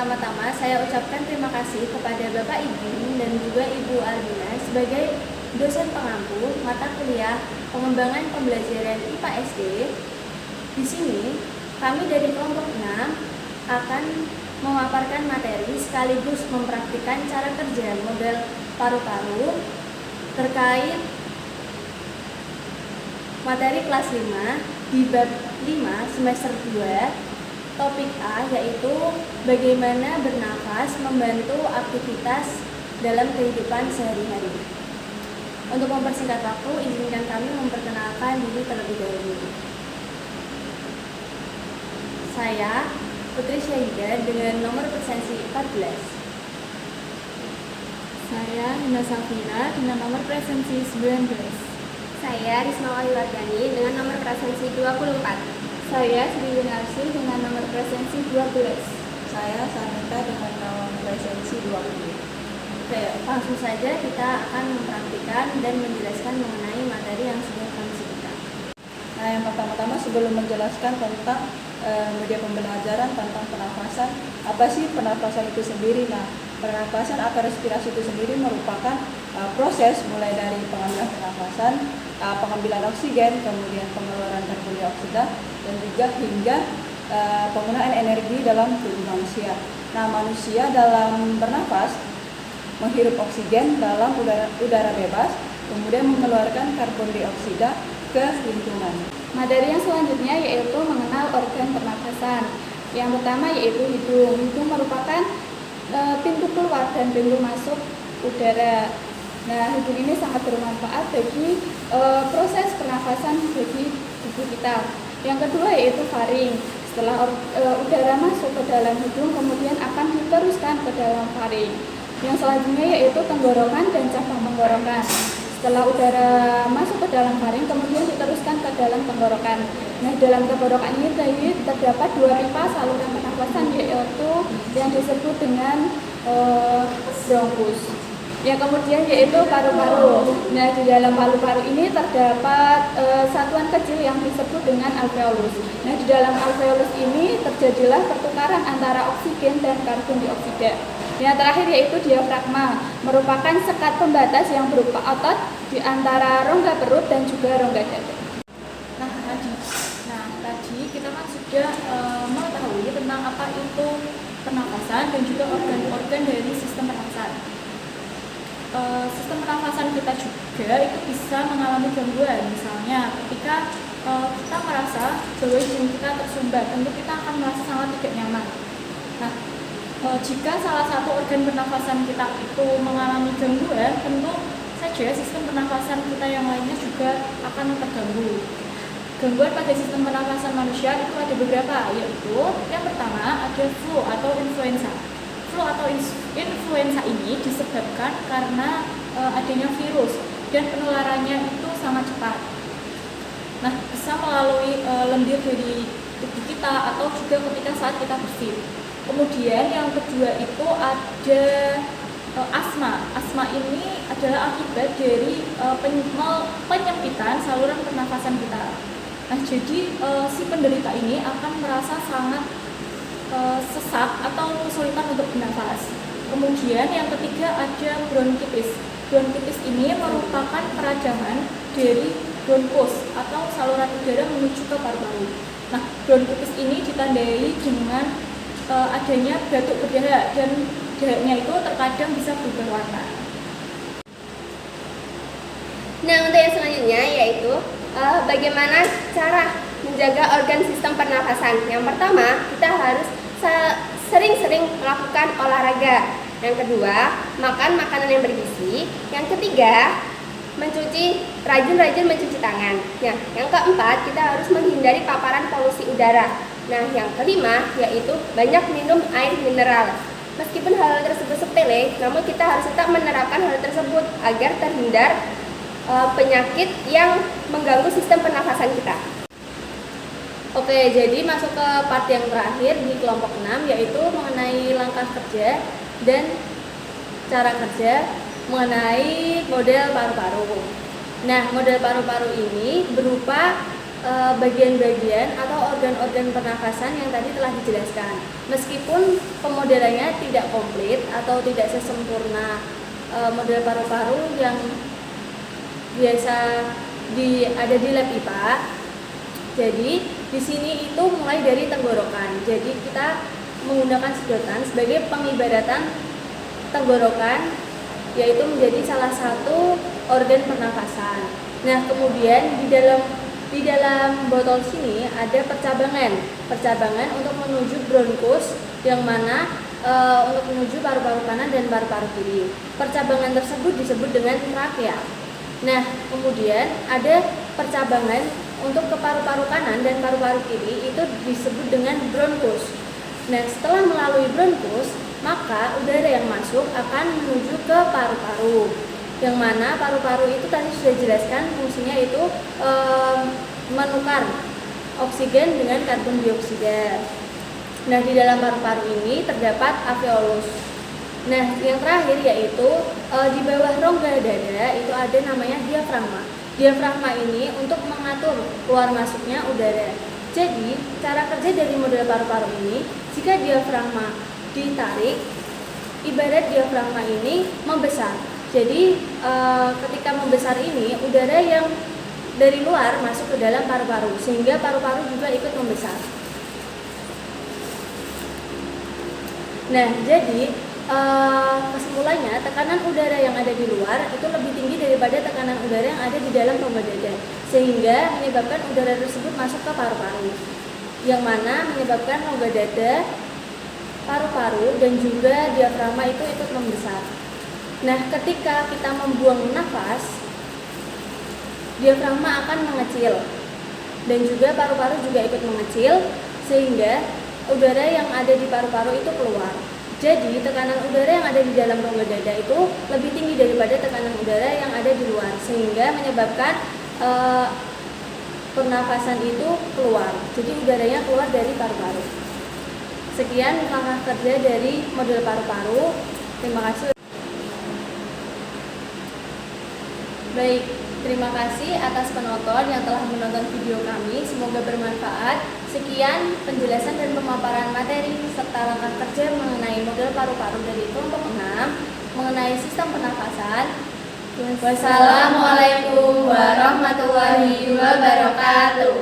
pertama-tama saya ucapkan terima kasih kepada Bapak Ibu dan juga Ibu Albina sebagai dosen pengampu mata kuliah pengembangan pembelajaran IPA SD. Di sini kami dari kelompok 6 akan memaparkan materi sekaligus mempraktikkan cara kerja model paru-paru terkait materi kelas 5 di bab 5 semester 2. Topik A yaitu bagaimana bernafas membantu aktivitas dalam kehidupan sehari-hari. Untuk mempersingkat waktu, izinkan kami memperkenalkan diri terlebih dahulu. Saya Putri Syahida dengan nomor presensi 14. Saya Hina Safira dengan nomor presensi 19. Saya Risma Wahyuwardani dengan nomor presensi 24. Saya Sri Winarsi dengan nomor presensi 12. Saya Sanita dengan nomor presensi 20. Oke, langsung saja kita akan mempraktikkan dan menjelaskan mengenai materi yang sudah kami sebutkan. Nah, yang pertama-tama sebelum menjelaskan tentang media pembelajaran tentang pernafasan, apa sih pernafasan itu sendiri? Nah, pernafasan atau respirasi itu sendiri merupakan proses mulai dari pengambilan pernafasan, pengambilan oksigen, kemudian pengeluaran karbon dioksida, dan juga hingga penggunaan energi dalam tubuh manusia. Nah, manusia dalam bernafas menghirup oksigen dalam udara bebas, kemudian mengeluarkan karbon dioksida ke lingkungan. Materi yang selanjutnya yaitu mengenal organ pernafasan. Yang pertama yaitu hidung. Hidung merupakan pintu keluar dan pintu masuk udara. Nah, hidung ini sangat bermanfaat bagi proses pernafasan bagi tubuh kita. Yang kedua yaitu faring. Setelah udara masuk ke dalam hidung, kemudian akan diteruskan ke dalam faring. Yang selanjutnya yaitu tenggorokan dan cabang tenggorokan. Setelah udara masuk ke dalam faring, kemudian diteruskan ke dalam tenggorokan. Nah, dalam tenggorokan ini terdapat dua pipa saluran pernafasan, yaitu yang disebut dengan bronkus. Yang kemudian yaitu paru-paru. Nah, di dalam paru-paru ini terdapat satuan kecil yang disebut dengan alveolus. Nah, di dalam alveolus ini terjadilah pertukaran antara oksigen dan karbon dioksida. Yang terakhir yaitu diafragma, merupakan sekat pembatas yang berupa otot di antara rongga perut dan juga rongga dada. Tadi kita kan sudah mengetahui tentang apa itu pernafasan dan juga organ-organ dari sistem pernafasan. Sistem pernafasan kita juga itu bisa mengalami gangguan. Misalnya ketika kita merasa bahwa hidung kita tersumbat, tentu kita akan merasa sangat tidak nyaman. Nah, jika salah satu organ pernafasan kita itu mengalami gangguan, tentu saja sistem pernafasan kita yang lainnya juga akan terganggu. Gangguan pada sistem pernafasan manusia itu ada beberapa, yaitu yang pertama ada flu atau influenza. Flu atau influenza ini disebabkan karena adanya virus dan penularannya itu sangat cepat. Nah, bisa melalui lendir dari tubuh kita atau juga ketika saat kita bersin. Kemudian yang kedua itu ada asma. Asma ini adalah akibat dari penyempitan saluran pernafasan kita. Nah, jadi si penderita ini akan merasa sangat sesak atau kesulitan untuk bernafas. Kemudian yang ketiga ada bronkitis. Bronkitis ini merupakan peradangan dari bronkus atau saluran udara menuju ke paru-paru. Nah, bronkitis ini ditandai dengan adanya batuk berdahak dan dahaknya itu terkadang bisa berubah warna. Nah, untuk yang selanjutnya yaitu bagaimana cara menjaga organ sistem pernafasan. Yang pertama, kita harus sering-sering melakukan olahraga. Yang kedua, makan makanan yang bergizi. Yang ketiga, rajin-rajin mencuci tangan. Nah, yang keempat, kita harus menghindari paparan polusi udara. Nah, yang kelima yaitu banyak minum air mineral. Meskipun hal tersebut sepele, namun kita harus tetap menerapkan hal tersebut agar terhindar penyakit yang mengganggu sistem pernafasan kita. Oke, jadi masuk ke part yang terakhir di kelompok 6 yaitu mengenai langkah kerja dan cara kerja mengenai model paru-paru. Nah, model paru-paru ini berupa bagian-bagian atau organ-organ pernafasan yang tadi telah dijelaskan. Meskipun pemodelannya tidak komplit atau tidak sesempurna model paru-paru yang biasa ada di lab IPA. Jadi di sini itu mulai dari tenggorokan. Jadi kita menggunakan sedotan sebagai pengibaratan tenggorokan, yaitu menjadi salah satu organ pernafasan. Nah, kemudian di dalam botol sini ada percabangan untuk menuju bronkus, yang mana untuk menuju paru-paru kanan dan paru-paru kiri. Percabangan tersebut disebut dengan trakea. Nah, kemudian ada percabangan untuk ke paru-paru kanan dan paru-paru kiri, itu disebut dengan bronkus. Nah, setelah melalui bronkus, maka udara yang masuk akan menuju ke paru-paru, yang mana paru-paru itu tadi sudah jelaskan fungsinya itu menukar oksigen dengan karbon dioksida. Nah, di dalam paru-paru ini terdapat alveolus. Nah, yang terakhir yaitu di bawah rongga dada itu ada namanya diafragma. Diafragma ini untuk mengatur keluar masuknya udara. Jadi, cara kerja dari model paru-paru ini, jika diafragma ditarik, ibarat diafragma ini membesar. Jadi, ketika membesar ini, udara yang dari luar masuk ke dalam paru-paru, sehingga paru-paru juga ikut membesar. Nah, jadi kesimpulannya, tekanan udara yang ada di luar itu lebih tinggi daripada tekanan udara yang ada di dalam rongga dada, sehingga menyebabkan udara tersebut masuk ke paru-paru, yang mana menyebabkan rongga dada, paru-paru, dan juga diafragma itu ikut membesar. Nah, ketika kita membuang nafas, diafragma akan mengecil, dan juga paru-paru juga ikut mengecil, sehingga udara yang ada di paru-paru itu keluar. Jadi, tekanan udara yang ada di dalam rongga dada itu lebih tinggi daripada tekanan udara yang ada di luar, sehingga menyebabkan pernafasan itu keluar. Jadi, udaranya keluar dari paru-paru. Sekian langkah kerja dari model paru-paru. Terima kasih. Baik, terima kasih atas penonton yang telah menonton video kami. Semoga bermanfaat. Sekian penjelasan dan pemaparan materi serta langkah kerja mengenai model paru-paru dari kelompok 6 mengenai sistem pernafasan. Wassalamualaikum warahmatullahi wabarakatuh.